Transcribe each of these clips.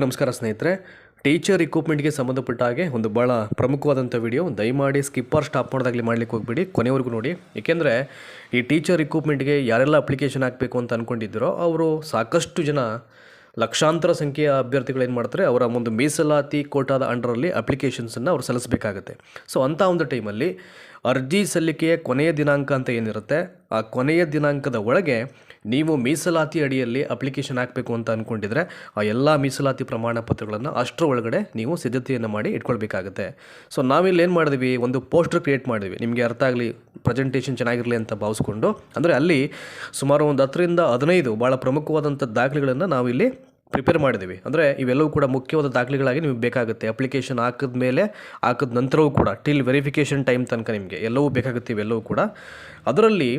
ನಮಸ್ಕಾರ ಸ್ನೇಹಿತರೆ, ಟೀಚರ್ ರಿಕ್ರೂಟ್ಮೆಂಟ್ಗೆ ಸಂಬಂಧಪಟ್ಟ ಹಾಗೆ ಒಂದು ಭಾಳ ಪ್ರಮುಖವಾದಂಥ ವಿಡಿಯೋ. ದಯಮಾಡಿ ಸ್ಕಿಪ್ಪರ್ ಸ್ಟಾಪ್ ಮಾಡೋದಾಗಲಿ ಮಾಡಲಿಕ್ಕೆ ಹೋಗ್ಬಿಡಿ, ಕೊನೆವರೆಗೂ ನೋಡಿ. ಏಕೆಂದರೆ ಈ ಟೀಚರ್ ರಿಕ್ರೂಟ್ಮೆಂಟ್ಗೆ ಯಾರೆಲ್ಲ ಅಪ್ಲಿಕೇಶನ್ ಹಾಕಬೇಕು ಅಂತ ಅಂದ್ಕೊಂಡಿದ್ದೀರೋ ಅವರು ಸಾಕಷ್ಟು ಜನ ಲಕ್ಷಾಂತರ ಸಂಖ್ಯೆಯ ಅಭ್ಯರ್ಥಿಗಳು ಏನು ಮಾಡ್ತಾರೆ, ಅವರ ಒಂದು ಮೀಸಲಾತಿ ಕೋಟಾದ ಅಂಡರಲ್ಲಿ ಅಪ್ಲಿಕೇಶನ್ಸನ್ನು ಅವ್ರು ಸಲ್ಲಿಸಬೇಕಾಗತ್ತೆ. ಸೊ ಅಂಥ ಒಂದು ಟೈಮಲ್ಲಿ ಅರ್ಜಿ ಸಲ್ಲಿಕೆಯ ಕೊನೆಯ ದಿನಾಂಕ ಅಂತ ಏನಿರುತ್ತೆ, ಆ ಕೊನೆಯ ದಿನಾಂಕದ ಒಳಗೆ ನೀವು ಮೀಸಲಾತಿ ಅಡಿಯಲ್ಲಿ ಅಪ್ಲಿಕೇಶನ್ ಹಾಕಬೇಕು ಅಂತ ಅಂದ್ಕೊಂಡಿದ್ರೆ ಆ ಎಲ್ಲ ಮೀಸಲಾತಿ ಪ್ರಮಾಣ ಪತ್ರಗಳನ್ನು ಅಷ್ಟರ ಒಳಗಡೆ ನೀವು ಸಿದ್ಧತೆಯನ್ನು ಮಾಡಿ ಇಟ್ಕೊಳ್ಬೇಕಾಗುತ್ತೆ. ಸೊ ನಾವಿಲ್ಲಿ ಏನು ಮಾಡಿದ್ವಿ, ಒಂದು ಪೋಸ್ಟರ್ ಕ್ರಿಯೇಟ್ ಮಾಡಿದ್ವಿ, ನಿಮಗೆ ಅರ್ಥ ಆಗಲಿ, ಪ್ರೆಸೆಂಟೇಷನ್ ಚೆನ್ನಾಗಿರಲಿ ಅಂತ ಭಾವಿಸ್ಕೊಂಡು. ಅಂದರೆ ಅಲ್ಲಿ ಸುಮಾರು ಒಂದು 10 ರಿಂದ 15 ಭಾಳ ಪ್ರಮುಖವಾದಂಥ ದಾಖಲೆಗಳನ್ನು ನಾವಿಲ್ಲಿ ಪ್ರಿಪೇರ್ ಮಾಡಿದ್ದೀವಿ. ಅಂದರೆ ಇವೆಲ್ಲವೂ ಕೂಡ ಮುಖ್ಯವಾದ ದಾಖಲೆಗಳಾಗಿ ನಿಮಗೆ ಬೇಕಾಗುತ್ತೆ. ಅಪ್ಲಿಕೇಶನ್ ಹಾಕಿದ ನಂತರವೂ ಕೂಡ ಟಿಲ್ ವೆರಿಫಿಕೇಷನ್ ಟೈಮ್ ತನಕ ನಿಮಗೆ ಎಲ್ಲವೂ ಬೇಕಾಗುತ್ತೆ. ಇವೆಲ್ಲವೂ ಕೂಡ ಅದರಲ್ಲಿ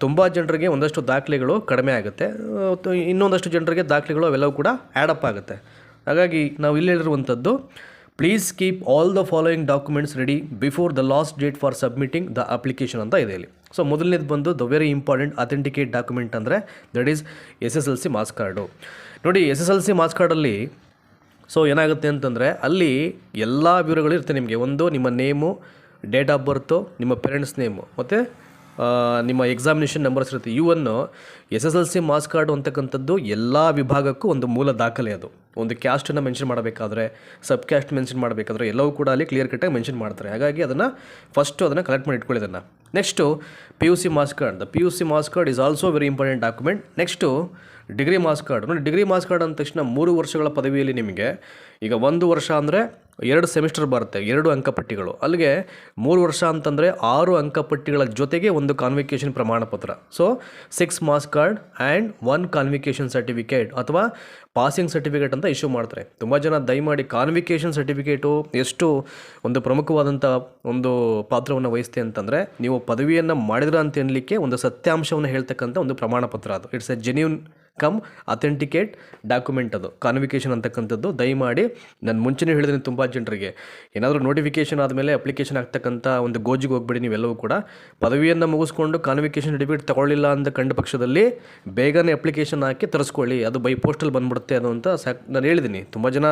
ತುಂಬ ಜನರಿಗೆ ಒಂದಷ್ಟು ದಾಖಲೆಗಳು ಕಡಿಮೆ ಆಗುತ್ತೆ, ಇನ್ನೊಂದಷ್ಟು ಜನರಿಗೆ ದಾಖಲೆಗಳು ಅವೆಲ್ಲವೂ ಕೂಡ ಆ್ಯಡಪ್ ಆಗುತ್ತೆ. ಹಾಗಾಗಿ ನಾವು ಇಲ್ಲಿ ಹೇಳಿರುವಂಥದ್ದು, please keep all the following documents ready before the last date for submitting the application ಅಂತ ಇದೆ ಇಲ್ಲಿ. ಸೊ ಮೊದಲನೇದು ಬಂದು the very important authenticate document ಅಂದರೆ that is SSLC marks card. ನೋಡಿ, SSLC ಮಾರ್ಕ್ಸ್ ಕಾರ್ಡಲ್ಲಿ ಸೊ ಏನಾಗುತ್ತೆ ಅಂತಂದರೆ ಅಲ್ಲಿ ಎಲ್ಲ ವಿವರಗಳು ಇರುತ್ತೆ ನಿಮಗೆ. ಒಂದು ನಿಮ್ಮ ನೇಮು, ಡೇಟ್ ಆಫ್ ಬರ್ತು, ನಿಮ್ಮ ಪೇರೆಂಟ್ಸ್ ನೇಮು ಮತ್ತು ನಿಮ್ಮ ಎಕ್ಸಾಮಿನೇಷನ್ ನಂಬರ್ಸ್ ಇರುತ್ತೆ. ಇವನ್ನು SSLC ಮಾರ್ಕ್ಸ್ ಕಾರ್ಡು ಅಂತಕ್ಕಂಥದ್ದು ಎಲ್ಲ ವಿಭಾಗಕ್ಕೂ ಒಂದು ಮೂಲ ದಾಖಲೆ. ಅದು ಒಂದು ಕ್ಯಾಸ್ಟನ್ನು ಮೆನ್ಷನ್ ಮಾಡಬೇಕಾದ್ರೆ, ಸಬ್ ಕ್ಯಾಸ್ಟ್ ಮೆನ್ಷನ್ ಮಾಡಬೇಕಾದ್ರೆ ಎಲ್ಲವೂ ಕೂಡ ಅಲ್ಲಿ ಕ್ಲಿಯರ್ ಕಟ್ಟಾಗಿ ಮೆನ್ಷನ್ ಮಾಡ್ತಾರೆ. ಹಾಗಾಗಿ ಅದನ್ನು ಕಲೆಕ್ಟ್ ಮಾಡಿ ಇಟ್ಕೊಳ್ಳೋದನ್ನು. Next PUC marks card. The PUC marks card is also very important document. Next degree marks card. ನೋಡಿ, ಡಿಗ್ರಿ ಮಾರ್ಕ್ಸ್ ಕಾರ್ಡ್ ಅಂದ ತಕ್ಷಣ 3 ವರ್ಷಗಳ ಪದವಿಯಲ್ಲಿ ನಿಮಗೆ ಈಗ 1 ವರ್ಷ ಅಂದರೆ 2 ಸೆಮಿಸ್ಟರ್ ಬರುತ್ತೆ, 2 ಅಂಕಪಟ್ಟಿಗಳು. ಅಲ್ಲಿಗೆ 3 ವರ್ಷ ಅಂತಂದರೆ 6 ಅಂಕಪಟ್ಟಿಗಳ ಜೊತೆಗೆ ಒಂದು ಕಾನ್ವಿಕೇಷನ್ ಪ್ರಮಾಣ ಪತ್ರ. So 6 marks card and 1 convocation certificate ಅಥವಾ ಪಾಸಿಂಗ್ ಸರ್ಟಿಫಿಕೇಟ್ ಅಂತ ಇಶ್ಯೂ ಮಾಡ್ತಾರೆ. ತುಂಬ ಜನ ದಯಮಾಡಿ ಕಾನ್ವಿಕೇಷನ್ ಸರ್ಟಿಫಿಕೇಟು ಎಷ್ಟು ಒಂದು ಪ್ರಮುಖವಾದಂಥ ಒಂದು ಪಾತ್ರವನ್ನು ವಹಿಸುತ್ತೆ ಅಂತಂದರೆ, ನೀವು ಪದವಿಯನ್ನು ಮಾಡಿದ್ರ ಅಂತ ಎನ್ನಲಿಕ್ಕೆ ಒಂದು ಸತ್ಯಾಂಶವನ್ನು ಹೇಳ್ತಕ್ಕಂಥ ಒಂದು ಪ್ರಮಾಣ ಪತ್ರ ಅದು. It's A genuine come authenticate document ಅದು ಕಾನ್ವಿಕೇಷನ್ ಅಂತಕ್ಕಂಥದ್ದು. ದಯಮಾಡಿ ನಾನು ಮುಂಚೆನೇ ಹೇಳಿದ್ದೀನಿ ತುಂಬ ಜನರಿಗೆ, ಏನಾದರೂ ನೋಟಿಫಿಕೇಷನ್ ಆದಮೇಲೆ ಅಪ್ಲಿಕೇಶನ್ ಆಗ್ತಕ್ಕಂಥ ಒಂದು ಗೋಜಿಗೆ ಹೋಗ್ಬೇಡಿ. ನೀವೆಲ್ಲವೂ ಕೂಡ ಪದವಿಯನ್ನು ಮುಗಿಸ್ಕೊಂಡು ಕಾನ್ವಿಕೇಷನ್ ಸರ್ಟಿಫಿಕೇಟ್ ತಗೊಳ್ಳಿಲ್ಲ ಅಂತ ಕಂಡ ಪಕ್ಷದಲ್ಲಿ ಬೇಗನೆ ಅಪ್ಲಿಕೇಶನ್ ಹಾಕಿ ತರಿಸ್ಕೊಳ್ಳಿ, ಅದು ಬೈ ಪೋಸ್ಟಲ್ಲಿ ಬಂದ್ಬಿಡುತ್ತೆ ಅದು ಅಂತ ನಾನು ಹೇಳಿದ್ದೀನಿ. ತುಂಬ ಜನ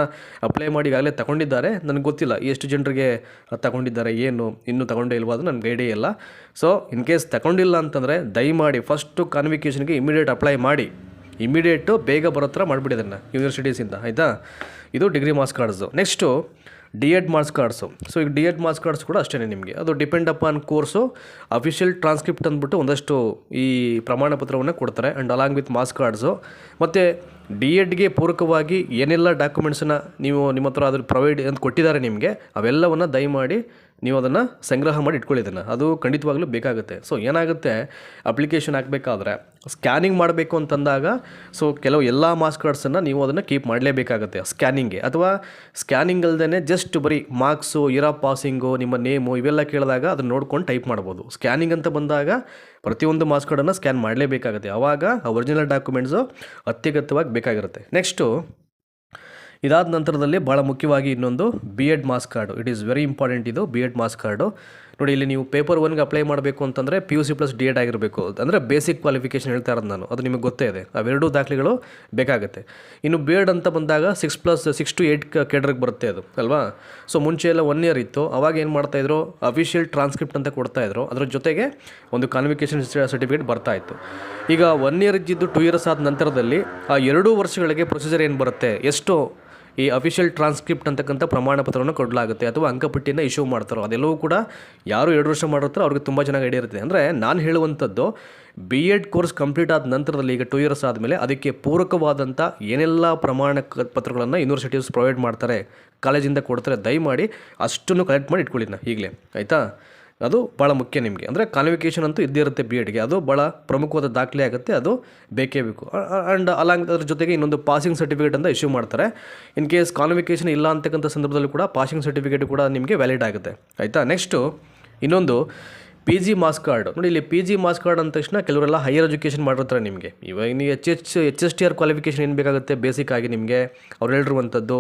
ಅಪ್ಲೈ ಮಾಡಿ ಈಗಾಗಲೇ ತಗೊಂಡಿದ್ದಾರೆ. ನನಗೆ ಗೊತ್ತಿಲ್ಲ ಎಷ್ಟು ಜನರಿಗೆ ತಗೊಂಡಿದ್ದಾರೆ, ಏನು ಇನ್ನೂ ತಗೊಂಡೇ ಇಲ್ವಾ, ಅದು ನನಗೆ ಐಡಿಯಾ ಇಲ್ಲ. ಸೊ ಇನ್ ಕೇಸ್ ತಗೊಂಡಿಲ್ಲ ಅಂತಂದರೆ ದಯಮಾಡಿ ಫಸ್ಟು ಕಾನ್ವಿಕೇಷನ್ಗೆ ಇಮಿಡಿಯೇಟ್ ಅಪ್ಲೈ ಮಾಡಿ, ಇಮಿಡಿಯೇಟು ಬೇಗ ಬರೋ ಥರ ಮಾಡಿಬಿಡಿ ಅದನ್ನು ಯೂನಿವರ್ಸಿಟೀಸಿಂದ, ಆಯಿತಾ. ಇದು degree marks cards. Next D.Ed marks cards. So ಈಗ D.Ed ಮಾರ್ಕ್ಸ್ ಕಾರ್ಡ್ಸ್ ಕೂಡ ಅಷ್ಟೇ ನಿಮಗೆ, ಅದು depend upon course. Official transcript ಅಂದ್ಬಿಟ್ಟು ಒಂದಷ್ಟು ಈ ಪ್ರಮಾಣ ಪತ್ರವನ್ನು ಕೊಡ್ತಾರೆ and along with marks cards. ಮತ್ತು D.Edಗೆ ಪೂರಕವಾಗಿ ಏನೆಲ್ಲ ಡಾಕ್ಯುಮೆಂಟ್ಸನ್ನು ನಿಮ್ಮ ಹತ್ರ ಅದ್ರ ಪ್ರೊವೈಡ್ ಅಂತ ಕೊಟ್ಟಿದ್ದಾರೆ ನಿಮಗೆ, ಅವೆಲ್ಲವನ್ನು ದಯಮಾಡಿ ನೀವು ಅದನ್ನು ಸಂಗ್ರಹ ಮಾಡಿ ಇಟ್ಕೊಳ್ಳಿದ್ದನ್ನು, ಅದು ಖಂಡಿತವಾಗ್ಲೂ ಬೇಕಾಗುತ್ತೆ. ಸೊ ಏನಾಗುತ್ತೆ, ಅಪ್ಲಿಕೇಶನ್ ಹಾಕಬೇಕಾದ್ರೆ ಸ್ಕ್ಯಾನಿಂಗ್ ಮಾಡಬೇಕು ಅಂತಂದಾಗ ಸೊ ಕೆಲವು ಎಲ್ಲ ಮಾರ್ಕ್ಸ್ ಕಾರ್ಡ್ಸನ್ನು ನೀವು ಅದನ್ನು ಕೀಪ್ ಮಾಡಲೇಬೇಕಾಗುತ್ತೆ ಸ್ಕ್ಯಾನಿಂಗ್ಗೆ. ಅಥವಾ ಸ್ಕ್ಯಾನಿಂಗ್ ಅಲ್ಲದೇ ಜಸ್ಟ್ ಬರೀ ಮಾರ್ಕ್ಸು, ಇಯರ್ ಆಫ್ ಪಾಸಿಂಗು, ನಿಮ್ಮ ನೇಮು ಇವೆಲ್ಲ ಕೇಳಿದಾಗ ಅದನ್ನು ನೋಡ್ಕೊಂಡು ಟೈಪ್ ಮಾಡ್ಬೋದು. ಸ್ಕ್ಯಾನಿಂಗ್ ಅಂತ ಬಂದಾಗ ಪ್ರತಿಯೊಂದು ಮಾರ್ಕ್ಸ್ ಕಾರ್ಡನ್ನು ಸ್ಕ್ಯಾನ್ ಮಾಡಲೇಬೇಕಾಗುತ್ತೆ. ಆವಾಗ ಆ ಒರಿಜಿನಲ್ ಡಾಕ್ಯುಮೆಂಟ್ಸು ಅತ್ಯಗತ್ಯವಾಗಿ ಬೇಕಾಗಿರುತ್ತೆ. ನೆಕ್ಸ್ಟು ಇದಾದ ನಂತರದಲ್ಲಿ ಭಾಳ ಮುಖ್ಯವಾಗಿ ಇನ್ನೊಂದು B.Ed marks card. It is very important ಇದು B.Ed ಮಾರ್ಕ್ಸ್ ಕಾರ್ಡು. ನೋಡಿ, ಇಲ್ಲಿ ನೀವು ಪೇಪರ್ 1ಗೆ ಅಪ್ಲೈ ಮಾಡಬೇಕು ಅಂತಂದರೆ PUC + D.Ed ಆಗಿರಬೇಕು. ಅಂದರೆ ಬೇಸಿಕ್ ಕ್ವಾಲಿಫಿಕೇಷನ್ ಹೇಳ್ತಾ ಇರೋದು ನಾನು, ಅದು ನಿಮಗೆ ಗೊತ್ತೇ ಇದೆ. ಅವೆರಡೂ ದಾಖಲೆಗಳು ಬೇಕಾಗುತ್ತೆ. ಇನ್ನು B.Ed ಅಂತ ಬಂದಾಗ 6 to 8 ಕೇಡರ್ಗೆ ಬರುತ್ತೆ ಅದು ಅಲ್ವಾ. ಸೊ ಮುಂಚೆ ಎಲ್ಲ 1 year ಇತ್ತು, ಅವಾಗ ಏನು ಮಾಡ್ತಾಯಿದ್ರು, ಅಫಿಷಿಯಲ್ ಟ್ರಾನ್ಸ್ಕ್ರಿಪ್ಟ್ ಅಂತ ಕೊಡ್ತಾಯಿದ್ರು, ಅದರ ಜೊತೆಗೆ ಒಂದು ಕಾನ್ವಿಕೇಷನ್ ಸರ್ಟಿಫಿಕೇಟ್ ಬರ್ತಾಯಿತ್ತು. ಈಗ 1 year ಇದ್ದಿದ್ದು 2 years ಆದ ನಂತರದಲ್ಲಿ ಆ 2 ವರ್ಷಗಳಿಗೆ ಪ್ರೊಸೀಜರ್ ಏನು ಬರುತ್ತೆ, ಎಷ್ಟು ಈ ಅಫಿಷಿಯಲ್ ಟ್ರಾನ್ಸ್ಕ್ರಿಪ್ಟ್ ಅಂತಕ್ಕಂಥ ಪ್ರಮಾಣ ಪತ್ರವನ್ನು ಕೊಡಲಾಗುತ್ತೆ ಅಥವಾ ಅಂಕಪಟ್ಟಿಯನ್ನು ಇಶ್ಯೂ ಮಾಡ್ತಾರೋ, ಅದೆಲ್ಲವೂ ಕೂಡ ಯಾರು 2 ವರ್ಷ ಮಾಡಿರ್ತಾರೋ ಅವ್ರಿಗೆ ತುಂಬ ಚೆನ್ನಾಗಿ ಐಡಿಯಾ ಇರುತ್ತೆ. ಅಂದರೆ ನಾನು ಹೇಳುವಂಥದ್ದು, B.Ed ಕೋರ್ಸ್ ಕಂಪ್ಲೀಟ್ ಆದ ನಂತರದಲ್ಲಿ ಈಗ 2 years ಆದಮೇಲೆ ಅದಕ್ಕೆ ಪೂರಕವಾದಂಥ ಏನೆಲ್ಲ ಪ್ರಮಾಣ ಪತ್ರಗಳನ್ನು ಯೂನಿವರ್ಸಿಟೀಸ್ ಪ್ರೊವೈಡ್ ಮಾಡ್ತಾರೆ, ಕಾಲೇಜಿಂದ ಕೊಡ್ತಾರೆ, ದಯಮಾಡಿ ಅಷ್ಟನ್ನು ಕಲೆಕ್ಟ್ ಮಾಡಿ ಇಟ್ಕೊಳ್ಳಿ ಈಗಲೇ, ಆಯಿತಾ. ಅದು ಭಾಳ ಮುಖ್ಯ ನಿಮಗೆ. ಅಂದರೆ ಕಾನ್ವಿಕೇಷನ್ ಅಂತೂ ಇದ್ದೇ ಇರುತ್ತೆ B.Edಗೆ, ಅದು ಭಾಳ ಪ್ರಮುಖವಾದ ದಾಖಲೆ ಆಗುತ್ತೆ, ಅದು ಬೇಕೇ ಬೇಕು. ಆ್ಯಂಡ್ ಅಲಾಂಗ್ ಅದ್ರ ಜೊತೆಗೆ ಇನ್ನೊಂದು ಪಾಸಿಂಗ್ ಸರ್ಟಿಫಿಕೇಟ್ ಅಂತ ಇಶ್ಯೂ ಮಾಡ್ತಾರೆ. ಇನ್ ಕೇಸ್ ಕಾನ್ವಿಕೇಷನ್ ಇಲ್ಲ ಅಂತಕ್ಕಂಥ ಸಂದರ್ಭದಲ್ಲಿ ಕೂಡ ಪಾಸಿಂಗ್ ಸರ್ಟಿಫಿಕೇಟ್ ಕೂಡ ನಿಮಗೆ ವ್ಯಾಲಿಡ್ ಆಗುತ್ತೆ, ಆಯಿತಾ. ನೆಕ್ಸ್ಟು ಇನ್ನೊಂದು ಪಿ ಜಿ ಮಾಸ್ ಕಾರ್ಡ್ ನೋಡಿ, ಇಲ್ಲಿ ಪಿ ಜಿ ಮಾಸ್ ಕಾರ್ಡ್ ಅಂದ ತಕ್ಷಣ ಕೆಲವರೆಲ್ಲ ಹೈಯರ್ ಎಜುಕೇಷನ್ ಮಾಡಿರ್ತಾರೆ ನಿಮಗೆ. ಇವಾಗ ನೀವು H S T R qualification ಏನು ಬೇಕಾಗುತ್ತೆ ಬೇಸಿಕ್ ಆಗಿ ನಿಮಗೆ ಅವ್ರು ಹೇಳಿರುವಂಥದ್ದು.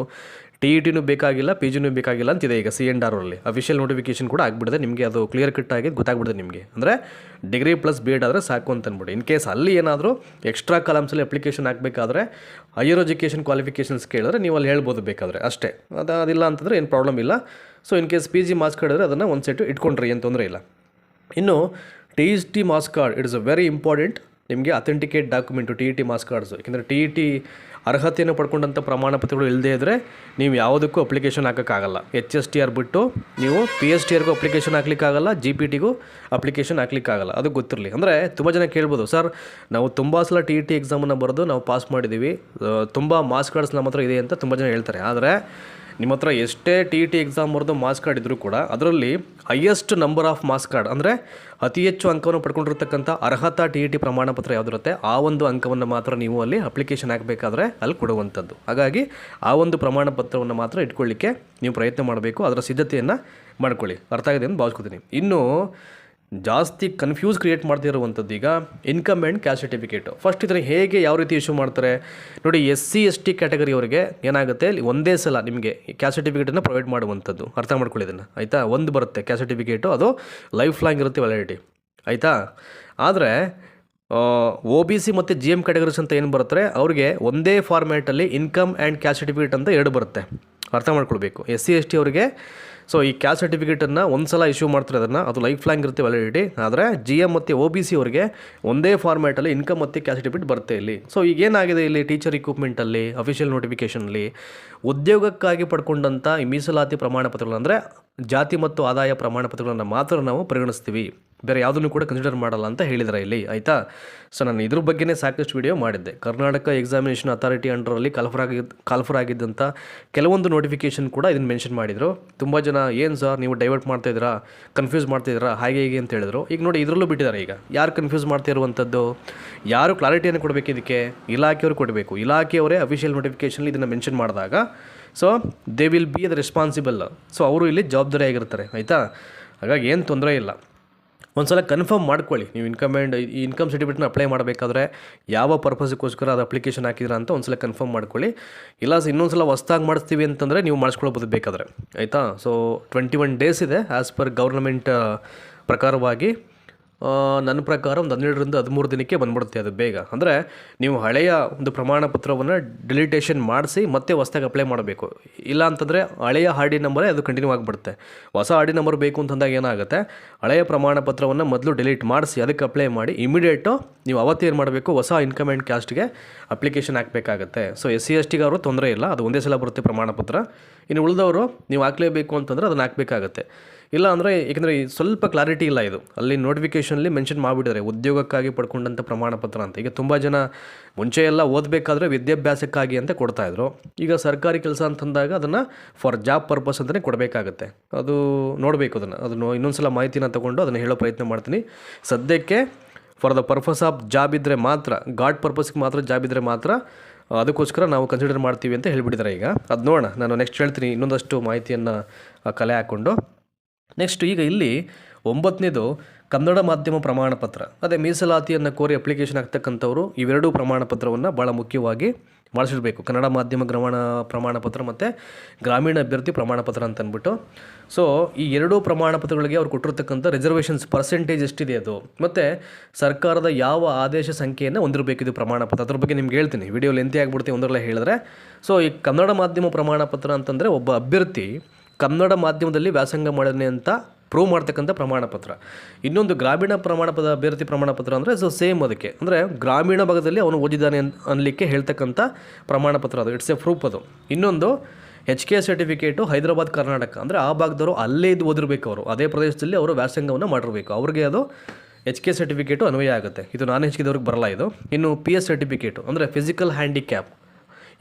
ಟಿ ಇ ಟಿನೂ ಬೇಕಾಗಿಲ್ಲ, ಪಿ ಜಿನೂ ಬೇಕಾಗಿಲ್ಲ ಅಂತಿದೆ ಈಗ CNR ಅಲ್ಲಿ ಅಫಿಷಿಯಲ್ ನೋಟಿಫಿಕೇಶನ್ ಕೂಡ ಆಗಿಬಿಡಿದೆ ನಿಮಗೆ. ಅದು ಕ್ಲಿಯರ್ ಕಟ್ ಆಗಿ ಗೊತ್ತಾಗ್ಬಿಡಿದೆ ನಿಮಗೆ. ಅಂದರೆ ಡಿಗ್ರಿ ಪ್ಲಸ್ ಬಿ ಎಡ್ ಆದರೆ ಸಾಕು ಅಂತ ಅಂದ್ಬಿಡಿ. ಇನ್ ಕೇಸ್ ಅಲ್ಲಿ ಏನಾದರೂ ಎಕ್ಸ್ಟ್ರಾ ಕಾಲಮ್ಸಲ್ಲಿ ಅಪ್ಲಿಕೇಶನ್ ಹಾಕಬೇಕಾದ್ರೆ ಹೈಯರ್ ಎಜುಕೇಷನ್ ಕ್ವಾಲಿಫಿಕೇಷನ್ಸ್ ಕೇಳಿದ್ರೆ ನೀವು ಅಲ್ಲಿ ಹೇಳ್ಬೋದು ಬೇಕಾದರೆ ಅಷ್ಟೇ. ಅದಿಲ್ಲ ಅಂತಂದರೆ ಏನು ಪ್ರಾಬ್ಲಮ್ ಇಲ್ಲ. So in case P G marks card ಆದರೆ ಅದನ್ನು ಒಂದು ಸೆಟ್ಟು ಇಟ್ಕೊಂಡ್ರಿ, ಏನು ತೊಂದರೆ ಇಲ್ಲ. ಇನ್ನು TET marks card it is a very important ನಿಮಗೆ authenticate document TET marks cards. ಯಾಕೆಂದರೆ TET ಅರ್ಹತೆಯನ್ನು ಪಡ್ಕೊಂಡಂಥ ಪ್ರಮಾಣ ಪತ್ರಗಳು ಇಲ್ಲದೇ ಇದ್ದರೆ ನೀವು ಯಾವುದಕ್ಕೂ ಅಪ್ಲಿಕೇಶನ್ ಹಾಕೋಕ್ಕಾಗಲ್ಲ. HSTR ಬಿಟ್ಟು ನೀವು PSTRಗೂ ಅಪ್ಲಿಕೇಶನ್ ಹಾಕ್ಲಿಕ್ಕಾಗಲ್ಲ, GPT ಅಪ್ಲಿಕೇಶನ್ ಹಾಕ್ಲಿಕ್ಕಾಗಲ್ಲ. ಅದು ಗೊತ್ತಿರಲಿ. ಅಂದರೆ ತುಂಬ ಜನ ಕೇಳ್ಬೋದು, ಸರ್ ನಾವು ತುಂಬ ಸಲ TET ಎಕ್ಸಾಮನ್ನು ಬರೆದು ನಾವು ಪಾಸ್ ಮಾಡಿದ್ದೀವಿ, ತುಂಬ ಮಾಸ್ ಕಾರ್ಡ್ಸ್ ನಮ್ಮ ಹತ್ರ ಇದೆ ಅಂತ ತುಂಬ ಜನ ಹೇಳ್ತಾರೆ. ಆದರೆ ನಿಮ್ಮ ಹತ್ರ ಎಷ್ಟೇ TET ಎಕ್ಸಾಮ್ ಬರೆದು ಮಾಸ್ ಕಾರ್ಡ್ ಇದ್ದರೂ ಕೂಡ ಅದರಲ್ಲಿ highest number of marks card ಅಂದರೆ ಅತಿ ಹೆಚ್ಚು ಅಂಕವನ್ನು ಪಡ್ಕೊಂಡಿರ್ತಕ್ಕಂಥ ಅರ್ಹತಾ TET ಪ್ರಮಾಣ ಪತ್ರ ಯಾವುದಿರುತ್ತೆ ಆ ಒಂದು ಅಂಕವನ್ನು ಮಾತ್ರ ನೀವು ಅಲ್ಲಿ ಅಪ್ಲಿಕೇಶನ್ ಹಾಕಬೇಕಾದ್ರೆ ಅಲ್ಲಿ ಕೊಡುವಂಥದ್ದು. ಹಾಗಾಗಿ ಆ ಒಂದು ಪ್ರಮಾಣ ಪತ್ರವನ್ನು ಮಾತ್ರ ಇಟ್ಕೊಳ್ಳಿಕ್ಕೆ ನೀವು ಪ್ರಯತ್ನ ಮಾಡಬೇಕು, ಅದರ ಸಿದ್ಧತೆಯನ್ನು ಮಾಡ್ಕೊಳ್ಳಿ. ಅರ್ಥ ಆಗಿದೆ ಅಂತ ಭಾವಿಸ್ಕೊತೀನಿ. ಇನ್ನು ಜಾಸ್ತಿ ಕನ್ಫ್ಯೂಸ್ ಕ್ರಿಯೇಟ್ ಮಾಡ್ತಿರುವಂಥದ್ದು ಈಗ income and caste certificate. First ಇದನ್ನು ಹೇಗೆ ಯಾವ ರೀತಿ ಇಶ್ಯೂ ಮಾಡ್ತಾರೆ ನೋಡಿ. SC ST ಕ್ಯಾಟಗರಿಯವರಿಗೆ ಏನಾಗುತ್ತೆ, ಒಂದೇ ಸಲ ನಿಮಗೆ ಕ್ಯಾಸ್ಟ್ ಸರ್ಟಿಫಿಕೇಟನ್ನು ಪ್ರೊವೈಡ್ ಮಾಡುವಂಥದ್ದು. ಅರ್ಥ ಮಾಡ್ಕೊಳ್ಳಿ ಇದನ್ನು, ಆಯಿತಾ. ಒಂದು ಬರುತ್ತೆ ಕ್ಯಾಸ್ಟ್ ಸರ್ಟಿಫಿಕೇಟು, ಅದು ಲೈಫ್ ಲಾಂಗ್ ಇರುತ್ತೆ ವ್ಯಾಲಿಡಿಟಿ, ಆಯಿತಾ. ಆದರೆ OBC ಮತ್ತು GM ಕ್ಯಾಟಗರೀಸ್ ಅಂತ ಏನು ಬರುತ್ತೆ ಅವ್ರಿಗೆ ಒಂದೇ ಫಾರ್ಮ್ಯಾಟಲ್ಲಿ ಇನ್ಕಮ್ ಆ್ಯಂಡ್ ಕ್ಯಾಸ್ಟ್ ಸರ್ಟಿಫಿಕೇಟ್ ಅಂತ ಎರಡು ಬರುತ್ತೆ. ಅರ್ಥ ಮಾಡ್ಕೊಳ್ಬೇಕು. SC ST ಅವರಿಗೆ ಸೊ ಈ ಕ್ಯಾಸ್ಟ್ ಸರ್ಟಿಫಿಕೇಟನ್ನು ಒಂದು ಸಲ ಇಶ್ಯೂ ಮಾಡ್ತಾರೆ, ಅದನ್ನು ಅದು ಲೈಫ್ ಲಾಂಗ್ ಇರುತ್ತೆ ವ್ಯಾಲಿಡಿಟಿ. ಆದರೆ GM ಮತ್ತು OBC ಅವರಿಗೆ ಒಂದೇ ಫಾರ್ಮ್ಯಾಟಲ್ಲಿ ಇನ್ಕಮ್ ಮತ್ತು ಕ್ಯಾಸ್ಟ್ ಸರ್ಟಿಫಿಕೇಟ್ ಬರುತ್ತೆ ಇಲ್ಲಿ. ಸೊ ಈಗೇನಾಗಿದೆ ಇಲ್ಲಿ ಟೀಚರ್ ರಿಕ್ರೂಟ್ಮೆಂಟಲ್ಲಿ ಅಫಿಷಿಯಲ್ ನೋಟಿಫಿಕೇಷನಲ್ಲಿ ಉದ್ಯೋಗಕ್ಕಾಗಿ ಪಡ್ಕೊಂಡಂಥ ಈ ಮೀಸಲಾತಿ ಪ್ರಮಾಣ ಪತ್ರಗಳು ಅಂದರೆ ಜಾತಿ ಮತ್ತು ಆದಾಯ ಪ್ರಮಾಣ ಪತ್ರಗಳನ್ನು ಮಾತ್ರ ನಾವು ಪರಿಗಣಿಸ್ತೀವಿ, ಬೇರೆ ಯಾವುದನ್ನು ಕೂಡ ಕನ್ಸಿಡರ್ ಮಾಡಲ್ಲ ಅಂತ ಹೇಳಿದ್ದಾರೆ ಇಲ್ಲಿ, ಆಯಿತಾ. ಸೊ ನಾನು ಇದ್ರ ಬಗ್ಗೆನೇ ಸಾಕಷ್ಟು ವಿಡಿಯೋ ಮಾಡಿದ್ದೆ. ಕರ್ನಾಟಕ ಎಕ್ಸಾಮಿನೇಷನ್ ಅಥಾರಿಟಿ ಅಂಡರಲ್ಲಿ ಕಾಲ್ಫರ್ ಆಗಿದ್ದಂಥ ಕೆಲವೊಂದು ನೋಟಿಫಿಕೇಷನ್ ಕೂಡ ಇದನ್ನು ಮೆನ್ಷನ್ ಮಾಡಿದರು. ತುಂಬ ಜನ ಏನು ಸರ್ ನೀವು ಡೈವರ್ಟ್ ಮಾಡ್ತಾಯಿದ್ದೀರಾ, ಕನ್ಫ್ಯೂಸ್ ಮಾಡ್ತಾಯಿದ್ದೀರಾ ಹಾಗೆ ಹೀಗೆ ಅಂತ ಹೇಳಿದ್ರು. ಈಗ ನೋಡಿ ಇದರಲ್ಲೂ ಬಿಟ್ಟಿದ್ದಾರೆ. ಈಗ ಯಾರು ಕನ್ಫ್ಯೂಸ್ ಮಾಡ್ತಾ ಇರುವಂಥದ್ದು, ಯಾರು ಕ್ಲಾರಿಟಿಯನ್ನು ಕೊಡಬೇಕು ಇದಕ್ಕೆ, ಇಲಾಖೆಯವರು ಕೊಡಬೇಕು. ಇಲಾಖೆಯವರೇ ಅಫಿಷಿಯಲ್ ನೋಟಿಫಿಕೇಷನಲ್ಲಿ ಇದನ್ನು ಮೆನ್ಷನ್ ಮಾಡಿದಾಗ so they will be the responsible. So ಅವರು ಇಲ್ಲಿ ಜವಾಬ್ದಾರಿಯಾಗಿರ್ತಾರೆ, ಆಯಿತಾ. ಹಾಗಾಗಿ ಏನು ತೊಂದರೆ ಇಲ್ಲ. ಒಂದು ಸಲ ಕನ್ಫರ್ಮ್ ಮಾಡ್ಕೊಳ್ಳಿ ನೀವು ಇನ್ಕಮ್ ಸರ್ಟಿಫಿಕೇಟ್ನ ಅಪ್ಲೈ ಮಾಡಬೇಕಾದ್ರೆ ಯಾವ ಪರ್ಪಸ್ಗೋಸ್ಕರ ಅದು ಅಪ್ಲಿಕೇಶನ್ ಹಾಕಿದ್ರಾ ಅಂತ ಒಂದು ಸಲ ಕನ್ಫರ್ಮ್ ಮಾಡ್ಕೊಳ್ಳಿ. ಇಲ್ಲ ಇನ್ನೊಂದು ಸಲ ಹೊಸ್ದಾಗಿ ಮಾಡಿಸ್ತೀವಿ ಅಂತಂದರೆ ನೀವು ಮಾಡಿಸ್ಕೊಳ್ಬೋದು ಬೇಕಾದರೆ, ಆಯಿತಾ. ಸೊ 21 ಡೇಸ್ ಇದೆ ಆ್ಯಸ್ ಪರ್ ಗೌರ್ನಮೆಂಟ್ ಪ್ರಕಾರವಾಗಿ. ನನ್ನ ಪ್ರಕಾರ ಒಂದು 12ರಿಂದ 13 ದಿನಕ್ಕೆ ಬಂದ್ಬಿಡುತ್ತೆ ಅದು ಬೇಗ. ಅಂದರೆ ನೀವು ಹಳೆಯ ಒಂದು ಪ್ರಮಾಣ ಪತ್ರವನ್ನು ಡಿಲಿಟೇಷನ್ ಮಾಡಿಸಿ ಮತ್ತೆ ಹೊಸದಾಗಿ ಅಪ್ಲೈ ಮಾಡಬೇಕು. ಇಲ್ಲ ಅಂತಂದರೆ ಹಳೆಯ RD ನಂಬರೇ ಅದು ಕಂಟಿನ್ಯೂ ಆಗಿಬಿಡುತ್ತೆ. ಹೊಸ RD ನಂಬರ್ ಬೇಕು ಅಂತಂದಾಗ ಏನಾಗುತ್ತೆ, ಹಳೆಯ ಪ್ರಮಾಣ ಪತ್ರವನ್ನು ಮೊದಲು ಡಿಲೀಟ್ ಮಾಡಿಸಿ ಅದಕ್ಕೆ ಅಪ್ಲೈ ಮಾಡಿ ಇಮಿಡಿಯೇಟು ನೀವು ಅವತ್ತೇ ಏನು ಮಾಡಬೇಕು, ಹೊಸ ಇನ್ಕಮ್ ಆ್ಯಂಡ್ ಕ್ಯಾಸ್ಟ್ಗೆ ಅಪ್ಲಿಕೇಶನ್ ಹಾಕಬೇಕಾಗತ್ತೆ. ಸೊ SC ST ಅವರು ತೊಂದರೆ ಇಲ್ಲ, ಅದು ಒಂದೇ ಸಲ ಬರುತ್ತೆ ಪ್ರಮಾಣ ಪತ್ರ. ಇನ್ನು ಉಳಿದವರು ನೀವು ಹಾಕಲೇಬೇಕು ಅಂತಂದರೆ ಅದನ್ನು ಹಾಕಬೇಕಾಗತ್ತೆ. ಇಲ್ಲ ಅಂದರೆ ಏಕೆಂದರೆ ಸ್ವಲ್ಪ ಕ್ಲಾರಿಟಿ ಇಲ್ಲ ಇದು, ಅಲ್ಲಿ ನೋಟಿಫಿಕೇಷನಲ್ಲಿ ಮೆನ್ಷನ್ ಮಾಡಿಬಿಟ್ಟಿದ್ದಾರೆ ಉದ್ಯೋಗಕ್ಕಾಗಿ ಪಡ್ಕೊಂಡಂಥ ಪ್ರಮಾಣ ಪತ್ರ ಅಂತ. ಈಗ ತುಂಬ ಜನ ಮುಂಚೆ ಎಲ್ಲ ಓದಬೇಕಾದ್ರೆ ವಿದ್ಯಾಭ್ಯಾಸಕ್ಕಾಗಿ ಅಂತ ಕೊಡ್ತಾಯಿದ್ರು. ಈಗ ಸರ್ಕಾರಿ ಕೆಲಸ ಅಂತಂದಾಗ ಅದನ್ನು ಫಾರ್ ಜಾಬ್ ಪರ್ಪಸ್ ಅಂತಲೇ ಕೊಡಬೇಕಾಗತ್ತೆ. ಅದು ನೋಡಬೇಕು, ಅದನ್ನು ಇನ್ನೊಂದು ಸಲ ಮಾಹಿತಿನ ತೊಗೊಂಡು ಅದನ್ನು ಹೇಳೋ ಪ್ರಯತ್ನ ಮಾಡ್ತೀನಿ. ಸದ್ಯಕ್ಕೆ for the purpose of job ಇದ್ದರೆ ಮಾತ್ರ, ಗಾಡ್ ಪರ್ಪಸ್ಗೆ ಮಾತ್ರ ಜಾಬ್ ಇದ್ದರೆ ಮಾತ್ರ ಅದಕ್ಕೋಸ್ಕರ ನಾವು ಕನ್ಸಿಡರ್ ಮಾಡ್ತೀವಿ ಅಂತ ಹೇಳಿಬಿಟ್ಟಿದ್ದಾರೆ. ಈಗ ಅದು ನೋಡೋಣ, ನಾನು ನೆಕ್ಸ್ಟ್ ಹೇಳ್ತೀನಿ ಇನ್ನೊಂದಷ್ಟು ಮಾಹಿತಿಯನ್ನು ಕಲೆ ಹಾಕ್ಕೊಂಡು. ನೆಕ್ಸ್ಟ್ ಈಗ ಇಲ್ಲಿ 9ನೇದು ಕನ್ನಡ ಮಾಧ್ಯಮ ಪ್ರಮಾಣ ಪತ್ರ. ಅದೇ ಮೀಸಲಾತಿಯನ್ನು ಕೋರಿ ಅಪ್ಲಿಕೇಶನ್ ಆಗ್ತಕ್ಕಂಥವ್ರು ಇವೆರಡೂ ಪ್ರಮಾಣ ಪತ್ರವನ್ನು ಭಾಳ ಮುಖ್ಯವಾಗಿ ಮಾಡಿಸಿರಬೇಕು. ಕನ್ನಡ ಮಾಧ್ಯಮ ಪ್ರಮಾಣ ಪತ್ರ ಮತ್ತು ಗ್ರಾಮೀಣ ಅಭ್ಯರ್ಥಿ ಪ್ರಮಾಣ ಪತ್ರ ಅಂತ ಅಂದ್ಬಿಟ್ಟು. ಸೊ ಈ ಎರಡೂ ಪ್ರಮಾಣ ಪತ್ರಗಳಿಗೆ ಅವ್ರು ಕೊಟ್ಟಿರ್ತಕ್ಕಂಥ ರಿಸರ್ವೇಷನ್ಸ್ ಪರ್ಸೆಂಟೇಜ್ ಎಷ್ಟಿದೆ ಅದು, ಮತ್ತು ಸರ್ಕಾರದ ಯಾವ ಆದೇಶ ಸಂಖ್ಯೆಯನ್ನು ಹೊಂದಿರಬೇಕಿದು ಪ್ರಮಾಣ ಪತ್ರ, ಅದ್ರ ಬಗ್ಗೆ ನಿಮ್ಗೆ ಹೇಳ್ತೀನಿ. ವಿಡಿಯೋ ಲೆಂತಿ ಆಗಿಬಿಡುತ್ತೆ ಒಂದರಲ್ಲೇ ಹೇಳಿದ್ರೆ. ಸೊ ಈ ಕನ್ನಡ ಮಾಧ್ಯಮ ಪ್ರಮಾಣ ಪತ್ರ ಅಂತಂದರೆ ಒಬ್ಬ ಅಭ್ಯರ್ಥಿ ಕನ್ನಡ ಮಾಧ್ಯಮದಲ್ಲಿ ವ್ಯಾಸಂಗ ಮಾಡಿದೆ ಅಂತ ಪ್ರೂವ್ ಮಾಡ್ತಕ್ಕಂಥ ಪ್ರಮಾಣ ಪತ್ರ. ಇನ್ನೊಂದು ಗ್ರಾಮೀಣ ಅಭ್ಯರ್ಥಿ ಪ್ರಮಾಣ ಪತ್ರ ಅಂದರೆ ಸೊ ಸೇಮ್ ಅದಕ್ಕೆ, ಅಂದರೆ ಗ್ರಾಮೀಣ ಭಾಗದಲ್ಲಿ ಅವನು ಓದಿದ್ದಾನೆ ಅನ್ನಲಿಕ್ಕೆ ಹೇಳ್ತಕ್ಕಂಥ ಪ್ರಮಾಣ ಪತ್ರ ಅದು, ಇಟ್ಸ್ ಎ ಪ್ರೂಫ್ ಅದು. ಇನ್ನೊಂದು HK ಸರ್ಟಿಫಿಕೇಟು ಹೈದರಾಬಾದ್ ಕರ್ನಾಟಕ, ಅಂದರೆ ಆ ಭಾಗದವರು ಅಲ್ಲೇ ಇದು ಓದಿರಬೇಕು, ಅವರು ಅದೇ ಪ್ರದೇಶದಲ್ಲಿ ಅವರು ವ್ಯಾಸಂಗವನ್ನು ಮಾಡಿರಬೇಕು, ಅವ್ರಿಗೆ ಅದು HK ಸರ್ಟಿಫಿಕೇಟು ಅನ್ವಯ ಆಗುತ್ತೆ. ಇದು ನಾನ್ HKದವ್ರಿಗೆ ಬರಲ್ಲ ಇದು. ಇನ್ನು PS ಸರ್ಟಿಫಿಕೇಟು ಅಂದರೆ ಫಿಸಿಕಲ್ ಹ್ಯಾಂಡಿಕ್ಯಾಪ್,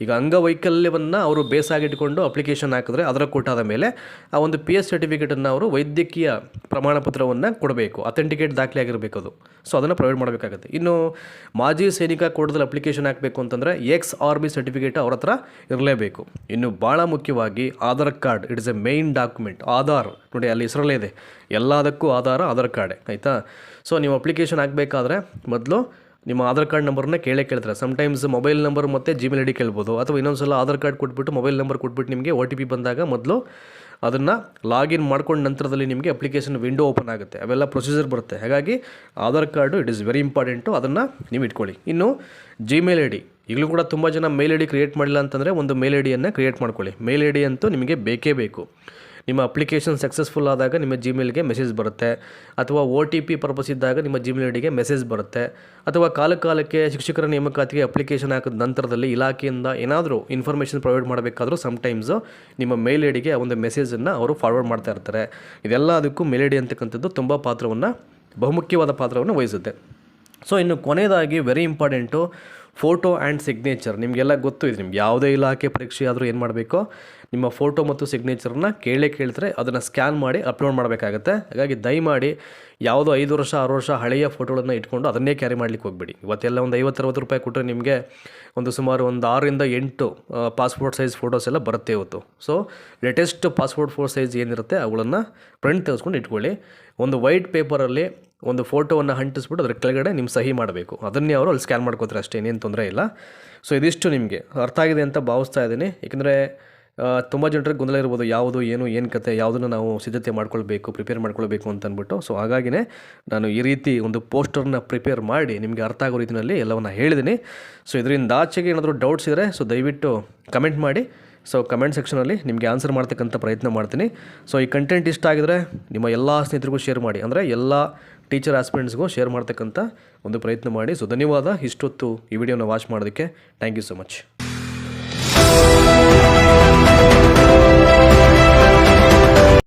ಈಗ ಅಂಗವೈಕಲ್ಯವನ್ನು ಅವರು ಬೇಸಾಗಿಟ್ಕೊಂಡು ಅಪ್ಲಿಕೇಶನ್ ಹಾಕಿದ್ರೆ ಅದರ ಕೊಟ್ಟಾದ ಮೇಲೆ ಆ ಒಂದು PS ಸರ್ಟಿಫಿಕೇಟನ್ನು ಅವರು ವೈದ್ಯಕೀಯ ಪ್ರಮಾಣ ಪತ್ರವನ್ನು ಕೊಡಬೇಕು, ಅಥೆಂಟಿಕೇಟ್ ದಾಖಲೆ ಆಗಿರಬೇಕು ಅದು. ಸೊ ಅದನ್ನು ಪ್ರೊವೈಡ್ ಮಾಡಬೇಕಾಗುತ್ತೆ. ಇನ್ನು ಮಾಜಿ ಸೈನಿಕ ಕೋಟಾದಲ್ಲಿ ಅಪ್ಲಿಕೇಶನ್ ಹಾಕಬೇಕು ಅಂತಂದರೆ ಎಕ್ಸ್-ಆರ್ಮಿ ಸರ್ಟಿಫಿಕೇಟ್ ಅವ್ರ ಹತ್ರ ಇರಲೇಬೇಕು. ಇನ್ನು ಭಾಳ ಮುಖ್ಯವಾಗಿ Aadhaar card, it is A main document. Aadhaar ನೋಡಿ ಅಲ್ಲಿ ಹೆಸರಲ್ಲೇ ಇದೆ, ಎಲ್ಲದಕ್ಕೂ ಆಧಾರ್ ಕಾರ್ಡೇ ಆಯಿತಾ. ಸೊ ನೀವು ಅಪ್ಲಿಕೇಶನ್ ಹಾಕಬೇಕಾದ್ರೆ ಮೊದಲು ನಿಮ್ಮ ಆಧಾರ್ ಕಾರ್ಡ್ ನಂಬರ್ನ ಕೇಳ್ತಾರೆ. ಸಮ್ಟೈಮ್ಸ್ ಮೊಬೈಲ್ ನಂಬರ್ ಮತ್ತು ಜಿಮೇಲ್ ID ಕೇಳ್ಬೋದು, ಅಥವಾ ಇನ್ನೊಂದು ಸಲ ಆಧಾರ್ ಕಾರ್ಡ್ ಕೊಟ್ಬಿಟ್ಟು ಮೊಬೈಲ್ ನಂಬರ್ ಕೊಟ್ಬಿಟ್ಟು ನಿಮಗೆ OTP ಬಂದಾಗ ಮೊದಲು ಅದನ್ನು ಲಾಗಿನ್ ಮಾಡ್ಕೊಂಡು ನಂತರದಲ್ಲಿ ನಿಮಗೆ ಅಪ್ಲಿಕೇಶನ್ ವಿಂಡೋ ಓಪನ್ ಆಗುತ್ತೆ, ಅವೆಲ್ಲ ಪ್ರೊಸೀಜರ್ ಬರುತ್ತೆ. ಹಾಗಾಗಿ Aadhaar card it is very important, ಅದನ್ನು ನೀವು ಇಟ್ಕೊಳ್ಳಿ. ಇನ್ನು ಜಿಮೇಲ್ ID, ಈಗಲೂ ಕೂಡ ತುಂಬ ಜನ ಮೇಲ್ ID ಕ್ರಿಯೇಟ್ ಮಾಡಿಲ್ಲ ಅಂತಂದರೆ ಒಂದು ಮೇಲ್ IDಯನ್ನು ಕ್ರಿಯೇಟ್ ಮಾಡ್ಕೊಳ್ಳಿ. ಮೇಲ್ ID ಅಂತೂ ನಿಮಗೆ ಬೇಕೇ ಬೇಕು. ನಿಮ್ಮ ಅಪ್ಲಿಕೇಶನ್ ಸಕ್ಸಸ್ಫುಲ್ ಆದಾಗ ನಿಮ್ಮ ಜಿಮೇಲ್ಗೆ ಮೆಸೇಜ್ ಬರುತ್ತೆ, ಅಥವಾ OTP ಪರ್ಪಸ್ ಇದ್ದಾಗ ನಿಮ್ಮ ಜಿಮೇಲ್ IDಗೆ ಮೆಸೇಜ್ ಬರುತ್ತೆ, ಅಥವಾ ಕಾಲಕ್ಕೆ ಶಿಕ್ಷಕರ ನೇಮಕಾತಿಗೆ ಅಪ್ಲಿಕೇಶನ್ ಹಾಕಿದ ನಂತರದಲ್ಲಿ ಇಲಾಖೆಯಿಂದ ಏನಾದರೂ ಇನ್ಫಾರ್ಮೇಷನ್ ಪ್ರೊವೈಡ್ ಮಾಡಬೇಕಾದ್ರೂ ಸಮ್ಟೈಮ್ಸು ನಿಮ್ಮ ಮೇಲ್ IDಗೆ ಒಂದು ಮೆಸೇಜನ್ನು ಅವರು ಫಾರ್ವರ್ಡ್ ಮಾಡ್ತಾ ಇರ್ತಾರೆ. ಇದೆಲ್ಲ ಅದಕ್ಕೂ ಮೇಲ್ ID ಅಂತಕ್ಕಂಥದ್ದು ತುಂಬ ಬಹುಮುಖ್ಯವಾದ ಪಾತ್ರವನ್ನು ವಹಿಸುತ್ತೆ. ಸೊ ಇನ್ನು ಕೊನೆಯದಾಗಿ very important photo and signature. ನಿಮಗೆಲ್ಲ ಗೊತ್ತು ಇದೆ, ನಿಮ್ಗೆ ಯಾವುದೇ ಇಲಾಖೆ ಪರೀಕ್ಷೆ ಆದರೂ ಏನು ಮಾಡಬೇಕು, ನಿಮ್ಮ ಫೋಟೋ ಮತ್ತು ಸಿಗ್ನೇಚರನ್ನ ಕೇಳ್ತಾರೆ, ಅದನ್ನು ಸ್ಕ್ಯಾನ್ ಮಾಡಿ ಅಪ್ಲೋಡ್ ಮಾಡಬೇಕಾಗತ್ತೆ. ಹಾಗಾಗಿ ದಯಮಾಡಿ ಯಾವುದೋ 5 ವರ್ಷ 6 ವರ್ಷ ಹಳೆಯ ಫೋಟೋಗಳನ್ನು ಇಟ್ಕೊಂಡು ಅದನ್ನೇ ಕ್ಯಾರಿ ಮಾಡ್ಲಿಕ್ಕೆ ಹೋಗ್ಬೇಡಿ. ಇವತ್ತೆಲ್ಲ ಒಂದು 50-60 ರೂಪಾಯಿ ಕೊಟ್ಟರೆ ನಿಮಗೆ ಸುಮಾರು 6 ರಿಂದ 8 ಪಾಸ್ಪೋರ್ಟ್ ಸೈಜ್ ಫೋಟೋಸ್ ಎಲ್ಲ ಬರುತ್ತೆ ಇವತ್ತು. ಸೊ ಲೇಟೆಸ್ಟ್ ಪಾಸ್ಪೋರ್ಟ್ ಸೈಜ್ ಏನಿರುತ್ತೆ ಅವುಗಳನ್ನು ಪ್ರಿಂಟ್ ತೆಗೆಸ್ಕೊಂಡು ಇಟ್ಕೊಳ್ಳಿ. ಒಂದು ವೈಟ್ ಪೇಪರಲ್ಲಿ ಒಂದು ಫೋಟೋವನ್ನು ಅಂಟಿಸ್ಬಿಟ್ಟು ಅದರ ಕೆಳಗಡೆ ನಿಮ್ಮ ಸಹಿ ಮಾಡಬೇಕು, ಅದನ್ನೇ ಅವರು ಅಲ್ಲಿ ಸ್ಕ್ಯಾನ್ ಮಾಡ್ಕೋತಾರೆ ಅಷ್ಟೇ, ಏನೇನು ತೊಂದರೆ ಇಲ್ಲ. ಸೊ ಇದಿಷ್ಟು ನಿಮಗೆ ಅರ್ಥ ಆಗಿದೆ ಅಂತ ಭಾವಿಸ್ತಾ ಇದ್ದೀನಿ. ಏಕೆಂದರೆ ತುಂಬ ಜನರಿಗೆ ಗೊಂದಲ ಇರ್ಬೋದು, ಏನು ಕತೆ, ಯಾವುದನ್ನು ನಾವು ಸಿದ್ಧತೆ ಪ್ರಿಪೇರ್ ಮಾಡ್ಕೊಳ್ಬೇಕು ಅಂತ ಅಂದ್ಬಿಟ್ಟು. ಸೊ ಹಾಗಾಗಿನೇ ನಾನು ಈ ರೀತಿ ಒಂದು ಪೋಸ್ಟರ್ನ ಪ್ರಿಪೇರ್ ಮಾಡಿ ನಿಮಗೆ ಅರ್ಥ ಆಗೋ ರೀತಿಯಲ್ಲಿ ಎಲ್ಲವನ್ನು ಹೇಳಿದ್ದೀನಿ. ಸೊ ಇದರಿಂದ ಆಚೆಗೆ ಏನಾದರೂ ಡೌಟ್ಸ್ ಇದ್ದರೆ ಸೊ ದಯವಿಟ್ಟು ಕಮೆಂಟ್ ಮಾಡಿ. ಸೊ ಕಮೆಂಟ್ ಸೆಕ್ಷನಲ್ಲಿ ನಿಮಗೆ ಆನ್ಸರ್ ಮಾಡ್ತಕ್ಕಂಥ ಪ್ರಯತ್ನ ಮಾಡ್ತೀನಿ. ಸೊ ಈ ಕಂಟೆಂಟ್ ಇಷ್ಟ ಆಗಿದರೆ ನಿಮ್ಮ ಎಲ್ಲ ಸ್ನೇಹಿತರಿಗೂ ಶೇರ್ ಮಾಡಿ, ಅಂದರೆ ಎಲ್ಲ ಟೀಚರ್ ಆಸ್ಪಿರೆಂಟ್ಸ್ಗೂ ಶೇರ್ ಮಾಡ್ತಕ್ಕಂಥ ಒಂದು ಪ್ರಯತ್ನ ಮಾಡಿ. ಸೊ ಧನ್ಯವಾದ ಇಷ್ಟೊತ್ತು ಈ ವಿಡಿಯೋನ ವಾಚ್ ಮಾಡೋದಕ್ಕೆ. Thank you so much.